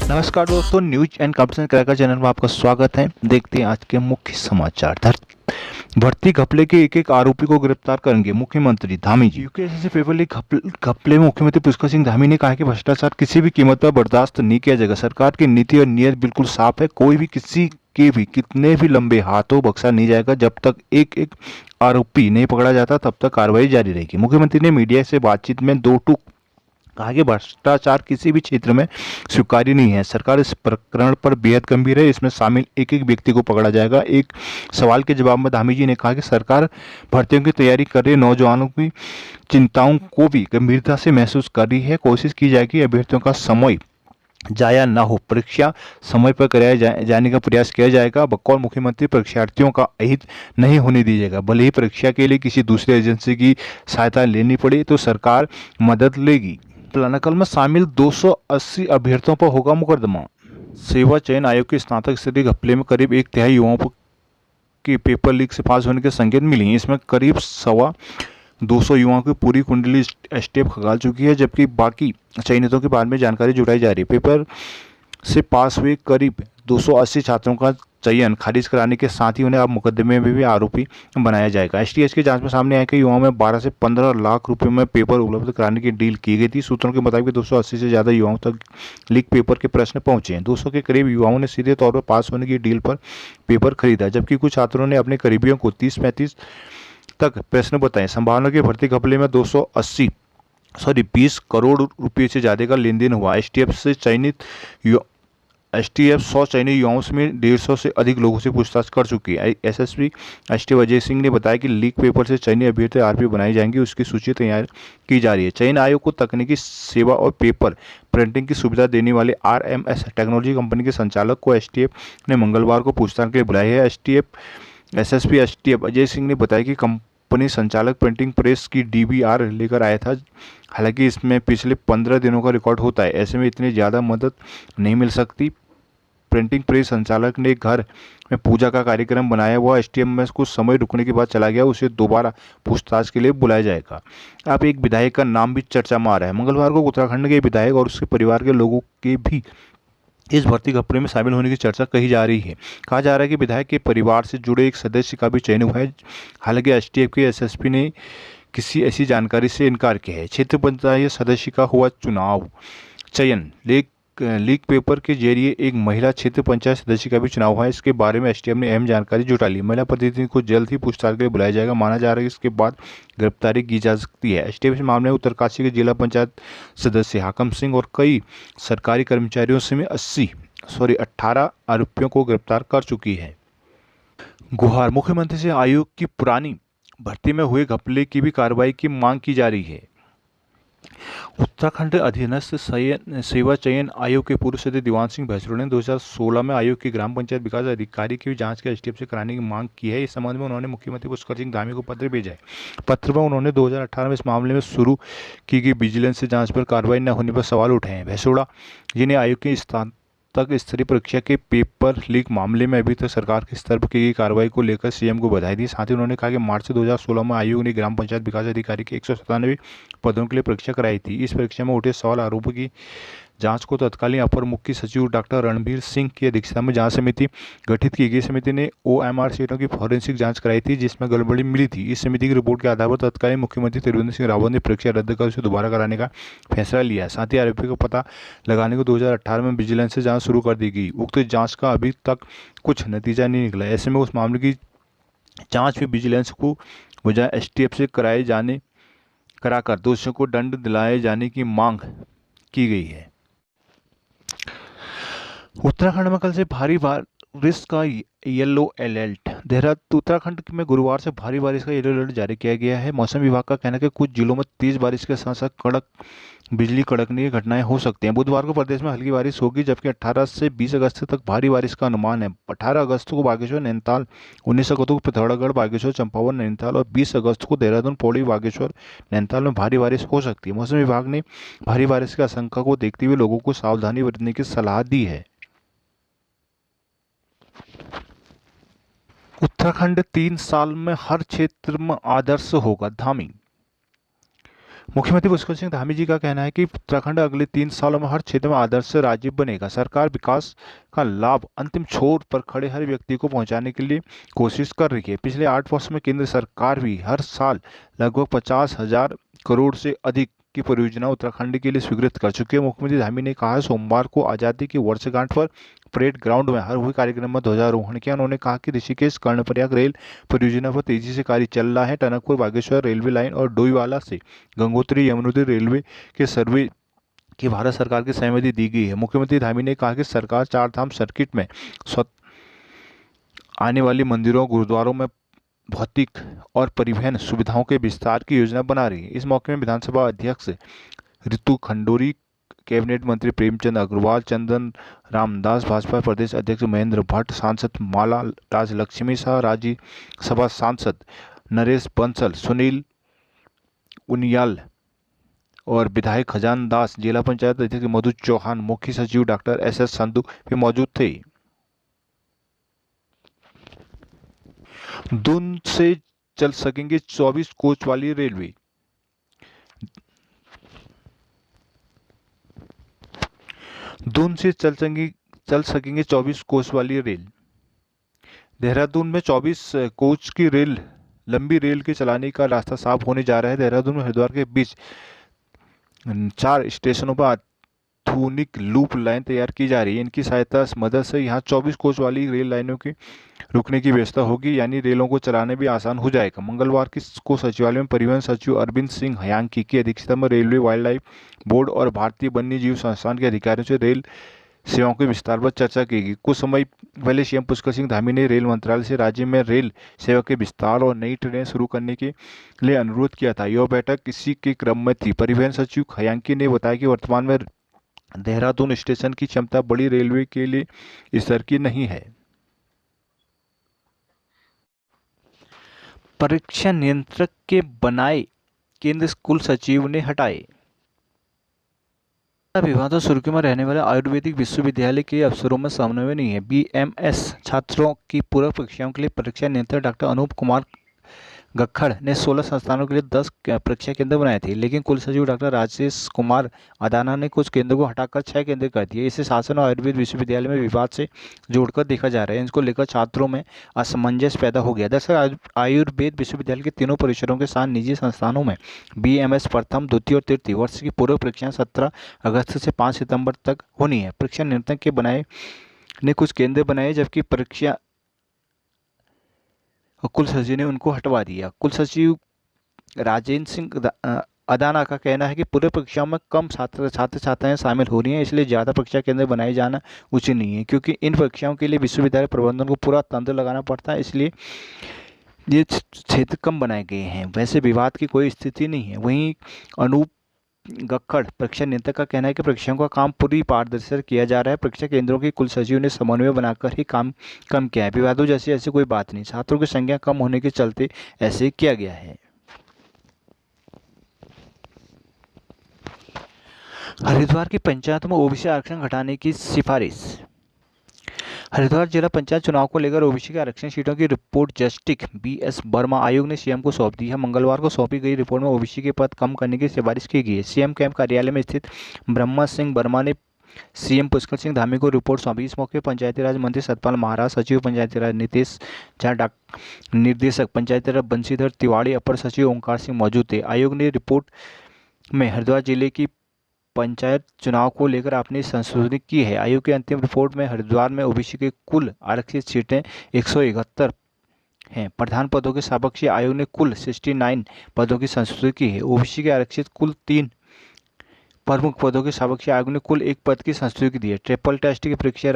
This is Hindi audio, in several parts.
नमस्कार दोस्तों, news and competition cracker channel में आपका स्वागत है। देखते हैं आज के मुख्य समाचार। भर्ती घपले के एक एक आरोपी को गिरफ्तार करेंगे मुख्यमंत्री धामी जी। यूपीएससी पेपर लीक घपले में मुख्यमंत्री पुष्कर सिंह धामी ने कहा कि भ्रष्टाचार किसी भी कीमत पर बर्दाश्त नहीं किया जाएगा। सरकार की नीति और नीयत बिल्कुल साफ है। कोई भी किसी के भी कितने भी लंबे हाथों बख्शा नहीं जाएगा। जब तक एक एक आरोपी नहीं पकड़ा जाता तब तक कार्रवाई जारी रहेगी। मुख्यमंत्री ने मीडिया से बातचीत में दो टूक कहा कि भ्रष्टाचार किसी भी क्षेत्र में स्वीकार्य नहीं है। सरकार इस प्रकरण पर बेहद गंभीर है। इसमें शामिल एक एक व्यक्ति को पकड़ा जाएगा। एक सवाल के जवाब में धामी जी ने कहा कि सरकार भर्तियों की तैयारी कर रही नौजवानों की चिंताओं को भी गंभीरता से महसूस कर रही है। कोशिश की जाएगी अभ्यर्थियों का समय जाया न हो, परीक्षा समय पर कराए जाने का प्रयास किया जाएगा। बकौल मुख्यमंत्री परीक्षार्थियों का अहित नहीं होने दीजिएगा। भले ही परीक्षा के लिए किसी दूसरी एजेंसी की सहायता लेनी पड़े तो सरकार मदद लेगी। प्लानकल में शामिल 280 अभ्यर्थियों पर होगा मुकदमा। सेवा चयन आयोग के स्नातक स्तरीय घपले में करीब एक तिहाई युवाओं के पेपर लीक से पास होने के संकेत मिले हैं। इसमें करीब 200 युवाओं की पूरी कुंडली एसटीएफ खंगाल चुकी है, जबकि बाकी चयनितों के बारे में जानकारी जुटाई जा रही है। पेपर से पास हुए करीब 280 छात्रों का चयन खारिज कराने के साथ ही उन्हें अब मुकदमे में भी आरोपी बनाया जाएगा। एसटीएस की जांच में सामने आया कि युवाओं में 12 से 15 लाख रुपए में पेपर उपलब्ध कराने की डील की गई थी। सूत्रों के मुताबिक 280 से ज्यादा युवाओं तक लीक पेपर के प्रश्न पहुंचे हैं। 200 के करीब युवाओं ने सीधे तौर पर पास होने की डील पर पेपर खरीदा, जबकि कुछ छात्रों ने अपने करीबियों को 30-35 तक प्रश्न बताए। संभावना के भर्ती घपले में 20 करोड़ रुपए से ज्यादा का लेन देन हुआ। एसटीएफ 100 चयनित युवाओं में 150 से अधिक लोगों से पूछताछ कर चुकी है। एसएसपी एसटी अजय सिंह ने बताया कि लीक पेपर से चयनित अभ्यर्थी आरपी बनाई जाएंगी, उसकी सूची तैयार की जा रही है। चयन आयोग को तकनीकी सेवा और पेपर प्रिंटिंग की सुविधा देने वाले आरएमएस टेक्नोलॉजी कंपनी के संचालक को एसटीएफ ने मंगलवार को पूछताछ के लिए बुलाया है। एसएसपी एसटीएफ अजय सिंह ने बताया कि कंपनी संचालक प्रिंटिंग प्रेस की डीबीआर लेकर आया था। हालांकि इसमें पिछले 15 दिनों का रिकॉर्ड होता है, ऐसे में इतनी ज़्यादा मदद नहीं मिल सकती। प्रिंटिंग प्रेस संचालक ने घर में पूजा का कार्यक्रम बनाया। वह एसटीएम में कुछ समय रुकने के बाद चला गया। उसे दोबारा पूछताछ के लिए बुलाया जाएगा। अब एक विधायक का नाम भी चर्चा में आ रहा है। मंगलवार को उत्तराखंड के विधायक और उसके परिवार के लोगों के भी इस भर्ती घपले में शामिल होने की चर्चा कही जा रही है। कहा जा रहा है कि विधायक के परिवार से जुड़े एक सदस्य का भी चयन हुआ है। हालांकि एसटीएफ के एसएसपी ने किसी ऐसी जानकारी से इनकार किया है। क्षेत्र पंचायत सदस्य का हुआ चुनाव चयन। लीक पेपर के जरिए एक महिला क्षेत्र पंचायत सदस्य का भी चुनाव हुआ है। इसके बारे में एसटीएफ ने अहम जानकारी जुटा ली। महिला प्रतिनिधि को जल्द ही पूछताछ के लिए बुलाया जाएगा। माना जा रहा है कि इसके बाद गिरफ्तारी की जा सकती है। एसटीएफ इस मामले में उत्तरकाशी के जिला पंचायत सदस्य हाकम सिंह और कई सरकारी कर्मचारियों से में 18 आरोपियों को गिरफ्तार कर चुकी है। गुहार। मुख्यमंत्री से आयोग की पुरानी भर्ती में हुए घपले की भी कार्रवाई की मांग की जा रही है। उत्तराखंड अधीनस्थ सेवा चयन आयोग के पूर्व सदस्य दीवान सिंह भैंसुर ने 2016 में आयोग की ग्राम पंचायत विकास अधिकारी की जांच के एसटीएफ से कराने की मांग की है। इस संबंध में उन्होंने मुख्यमंत्री पुष्कर सिंह धामी को पत्र भेजा है। पत्र में उन्होंने 2018 में इस मामले में शुरू की गई विजिलेंस से जांच पर कार्रवाई न होने पर सवाल उठाए हैं। भैंसुरा जिन्हें आयोग की तक स्तरीय परीक्षा के पेपर लीक मामले में अभी तक सरकार के स्तर पर की गई कार्रवाई को लेकर सीएम को बधाई दी। साथ ही उन्होंने कहा कि मार्च 2016 में आयोग ने ग्राम पंचायत विकास अधिकारी के 197 पदों के लिए परीक्षा कराई थी। इस परीक्षा में उठे सवाल आरोपों की जांच को तत्कालीन अपर मुख्य सचिव डॉक्टर रणबीर सिंह की अध्यक्षता में जांच समिति गठित की गई। समिति ने ओएमआर सीटों की फॉरेंसिक जांच कराई थी, जिसमें गड़बड़ी मिली थी। इस समिति की रिपोर्ट के आधार पर तत्कालीन मुख्यमंत्री त्रिवेंद्र सिंह रावत ने परीक्षा रद्द कर उसे दोबारा कराने का फैसला लिया। साथ ही आरोपी को पता लगाने को 2018 में विजिलेंस से जांच शुरू कर दी गई। उक्त जांच का अभी तक कुछ नतीजा नहीं निकला। ऐसे में उस मामले की जांच भी विजिलेंस को बजाय एसटीएफ से कराकर दोषियों को दंड दिलाए जाने की मांग की गई है। उत्तराखंड में कल से भारी बारिश का येलो अलर्ट। देहरादून उत्तराखंड में गुरुवार से भारी बारिश का येलो अलर्ट जारी किया गया है। मौसम विभाग का कहना है कि कुछ जिलों में तेज बारिश के साथ साथ बिजली कड़कने की घटनाएं हो सकती हैं। बुधवार को प्रदेश में हल्की बारिश होगी, जबकि 18 से 20 अगस्त तक भारी बारिश का अनुमान है। 18 अगस्त को बागेश्वर नैनीताल, 19 अगस्त को पिथौरागढ़ बागेश्वर चंपावत नैनीताल और 20 अगस्त को देहरादून पौड़ी बागेश्वर नैनीताल में भारी बारिश हो सकती है। मौसम विभाग ने भारी बारिश की आशंका को देखते हुए लोगों को सावधानी बरतने की सलाह दी है। उत्तराखंड 3 साल में हर क्षेत्र में आदर्श होगा, धामी। मुख्यमंत्री पुष्कर सिंह धामी जी का कहना है कि उत्तराखंड अगले 3 सालों में हर क्षेत्र में आदर्श राज्य बनेगा। सरकार विकास का लाभ अंतिम छोर पर खड़े हर व्यक्ति को पहुंचाने के लिए कोशिश कर रही है। पिछले 8 वर्ष में केंद्र सरकार भी हर साल लगभग 50,000 करोड़ से अधिक की परियोजना उत्तराखंड के लिए स्वीकृत कर चुकी है। मुख्यमंत्री धामी ने कहा सोमवार को आजादी की वर्षगांठ पर परेड ग्राउंड में हर हुए कार्यक्रम में ध्वजारोहण किया। उन्होंने कहा कि ऋषिकेश कर्णप्रयाग रेल परियोजना पर तेजी से कार्य चल रहा है। टनकपुर बागेश्वर रेलवे लाइन और डोईवाला से गंगोत्री यमुनोत्री रेलवे के सर्वे की भारत सरकार की सहमति दी गई है। मुख्यमंत्री धामी ने कहा कि सरकार चारधाम सर्किट में आने वाली मंदिरों गुरुद्वारों में भौतिक और परिवहन सुविधाओं के विस्तार की योजना बना रही है। इस मौके में विधानसभा अध्यक्ष ऋतु खंडूरी, कैबिनेट मंत्री प्रेमचंद अग्रवाल, चंदन रामदास, भाजपा प्रदेश अध्यक्ष महेंद्र भट्ट, सांसद माला राजलक्ष्मी शाह, राज्यसभा सांसद नरेश बंसल, सुनील उनियाल और विधायक खजान दास, जिला पंचायत अध्यक्ष मधु चौहान, मुख्य सचिव डॉक्टर एस संधू भी मौजूद थे। दून से चल सकेंगे 24 कोच वाली रेलवे। दून से चल सकेंगे 24 कोच वाली रेल। देहरादून में 24 कोच की रेल लंबी रेल के चलाने का रास्ता साफ होने जा रहा है। देहरादून में हरिद्वार के बीच 4 स्टेशनों पर आधुनिक लूप लाइन तैयार की जा रही है। इनकी सहायता मदद से यहाँ 24 कोच वाली रेल लाइनों की रुकने की व्यवस्था होगी, यानी रेलों को चलाने भी आसान हो जाएगा। मंगलवार को सचिवालय में परिवहन सचिव अरविंद सिंह हयांकी की अध्यक्षता में रेलवे, वाइल्ड लाइफ बोर्ड और भारतीय वन्य जीव संस्थान के अधिकारियों से रेल सेवाओं के विस्तार पर चर्चा की गई। कुछ समय पहले सीएम पुष्कर सिंह धामी ने रेल मंत्रालय से राज्य में रेल सेवा के विस्तार और नई ट्रेनें शुरू करने के लिए अनुरोध किया था। यह बैठक इसी के क्रम में थी। परिवहन सचिव हयांकी ने बताया कि वर्तमान में देहरादून स्टेशन की क्षमता बड़ी रेलवे के लिए स्तर की नहीं है। परीक्षा नियंत्रक के बनाए केंद्र स्कूल सचिव ने हटाए। विवादों सुर्खी में रहने वाले आयुर्वेदिक विश्वविद्यालय के अफसरों में समन्वय नहीं है। बीएमएस छात्रों की पूरक परीक्षाओं के लिए परीक्षा नियंत्रक डॉक्टर अनूप कुमार गक्खड़ ने 16 संस्थानों के लिए 10 परीक्षा केंद्र बनाए थे, लेकिन कुल सचिव डॉक्टर राजेश कुमार अदाना ने कुछ केंद्रों को हटाकर 6 केंद्र कर दिए। इसे शासन और आयुर्वेद विश्वविद्यालय में विवाद से जोड़कर देखा जा रहा है। इसको लेकर छात्रों में असमंजस पैदा हो गया। दरअसल आयुर्वेद विश्वविद्यालय के तीनों परिसरों के साथ निजी संस्थानों में बीएमएस प्रथम, द्वितीय और तृतीय वर्ष की पूर्व परीक्षाएं 17 अगस्त से 5 सितंबर तक होनी है। परीक्षा नियंत्रक के बनाए ने कुछ केंद्र बनाए, जबकि परीक्षा कुल सचिव ने उनको हटवा दिया। कुल सचिव राजेंद्र सिंह अदाना का कहना है कि पूरे परीक्षाओं में कम छात्र छात्राएं शामिल हो रही हैं, इसलिए ज़्यादा परीक्षा केंद्र बनाए जाना उचित नहीं है, क्योंकि इन परीक्षाओं के लिए विश्वविद्यालय प्रबंधन को पूरा तंत्र लगाना पड़ता है, इसलिए ये क्षेत्र कम बनाए गए हैं। वैसे विवाद की कोई स्थिति नहीं है। वहीं अनूप गक्खड़ परीक्षा नियंत्रक का कहना है कि परीक्षाओं का काम पूरी पारदर्शिता किया जा रहा है। परीक्षा केंद्रों के कुल सचिव ने समन्वय बनाकर ही काम कम किया है। विवादों जैसी ऐसी कोई बात नहीं, छात्रों की संख्या कम होने के चलते ऐसे किया गया है। हरिद्वार की पंचायत में ओबीसी आरक्षण घटाने की सिफारिश। हरिद्वार जिला पंचायत चुनाव को लेकर ओबीसी के आरक्षण सीटों की रिपोर्ट जस्टिस बीएस वर्मा आयोग ने सीएम को सौंप दी है। मंगलवार को सौंपी गई रिपोर्ट में ओबीसी के पद कम करने की सिफारिश की गई है। सीएम कैंप कार्यालय में स्थित ब्रह्मा सिंह वर्मा ने सीएम पुष्कर सिंह धामी को रिपोर्ट सौंपी। इस मौके पंचायती राज मंत्री सतपाल महाराज, सचिव पंचायती राज नीतीश झा, निर्देशक पंचायती राज बंशीधर तिवाड़ी, अपर सचिव ओंकार सिंह मौजूद थे। आयोग ने रिपोर्ट में हरिद्वार जिले की पंचायत चुनाव को लेकर अपनी संशोधन की है। आयोग की अंतिम रिपोर्ट में हरिद्वार में ओबीसी के कुल आरक्षित सीटें 171 हैं। प्रधान पदों के सापेक्ष आयोग ने कुल 69 पदों की संशोधन की है। ओबीसी के आरक्षित कुल 3 प्रमुख पदों के सापेक्ष आयोग ने कुल 1 पद की संशोधन की है। ट्रिपल टेस्ट की प्रक्रिया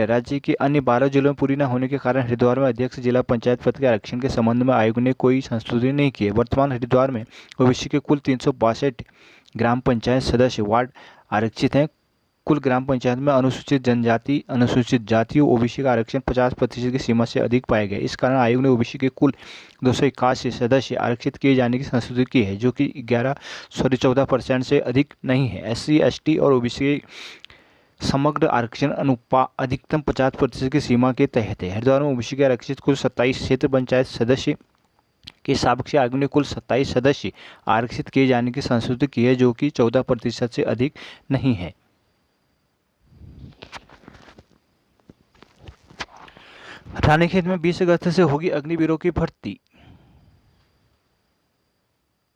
राज्य के अन्य 12 जिलों में पूरी न होने के कारण हरिद्वार में अध्यक्ष जिला पंचायत पद के आरक्षण के संबंध में आयोग ने कोई संशोधन नहीं किए। वर्तमान हरिद्वार में ओबीसी के कुल 362 ग्राम पंचायत सदस्य वार्ड आरक्षित हैं। कुल ग्राम पंचायत में अनुसूचित जनजाति, अनुसूचित जातियों ओबीसी का आरक्षण 50% की सीमा से अधिक पाया गया। इस कारण आयोग ने ओबीसी के कुल 281 सदस्य आरक्षित किए जाने की संशोधन की है, जो कि 14% से अधिक नहीं है। SC, ST और ओबीसी समग्र आरक्षण अनुपात अधिकतम 50% की सीमा के तहत है। हरिद्वार में ओबीसी के आरक्षित कुल 27 क्षेत्र पंचायत सदस्य के हिसाब से आयोग ने कुल 27 सदस्य आरक्षित किए जाने की संशोधित की है, जो कि 14% से अधिक नहीं है। रानीखेत में 20 अगस्त से होगी अग्निवीरों की भर्ती।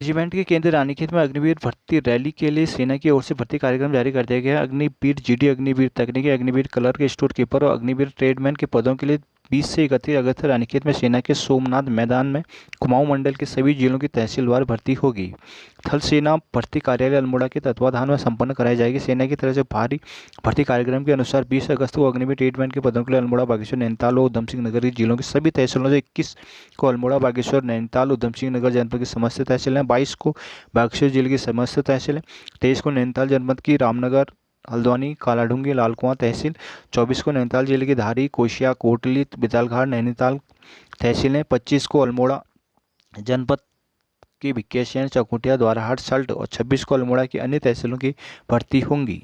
रेजिमेंट के केंद्र रानीखेत में अग्निवीर भर्ती रैली के लिए सेना की ओर से भर्ती कार्यक्रम जारी कर दिया गया है। अग्निवीर जीडी, अग्निवीर तकनीकी, अग्निवीर कलर के स्टोर कीपर और अग्निवीर ट्रेडमैन के पदों के लिए 20 से 31 अगस्त रानीखेत में सेना के सोमनाथ मैदान में कुमाऊं मंडल के सभी जिलों की तहसीलवार भर्ती होगी। थल सेना भर्ती कार्यालय अल्मोड़ा के तत्वाधान में संपन्न कराई जाएगी। सेना की तरफ से भारी भर्ती कार्यक्रम के अनुसार 20 अगस्त को अग्निवीर ट्रेडमैन के पदों के लिए अल्मोड़ा, बागेश्वर, नैनीताल और उधम सिंह नगर जिलों की सभी तहसीलों से 21 को अल्मोड़ा, बागेश्वर, नैनीताल, उधम सिंह नगर जनपद की समस्त तहसीलें, 22 को बागेश्वर जिले की समस्त तहसीलें, 23 को नैनीताल जनपद की रामनगर, हल्द्वानी, कालाढूंगी, लालकुआं तहसील, 24 को नैनीताल जिले की धारी, कोशिया, कोटली, बितालघाट नैनीताल तहसीलें, 25 को अल्मोड़ा जनपद की भिक्केशैन, चकुटिया, द्वाराहाट, सल्ट और 26 को अल्मोड़ा की अन्य तहसीलों की भर्ती होंगी।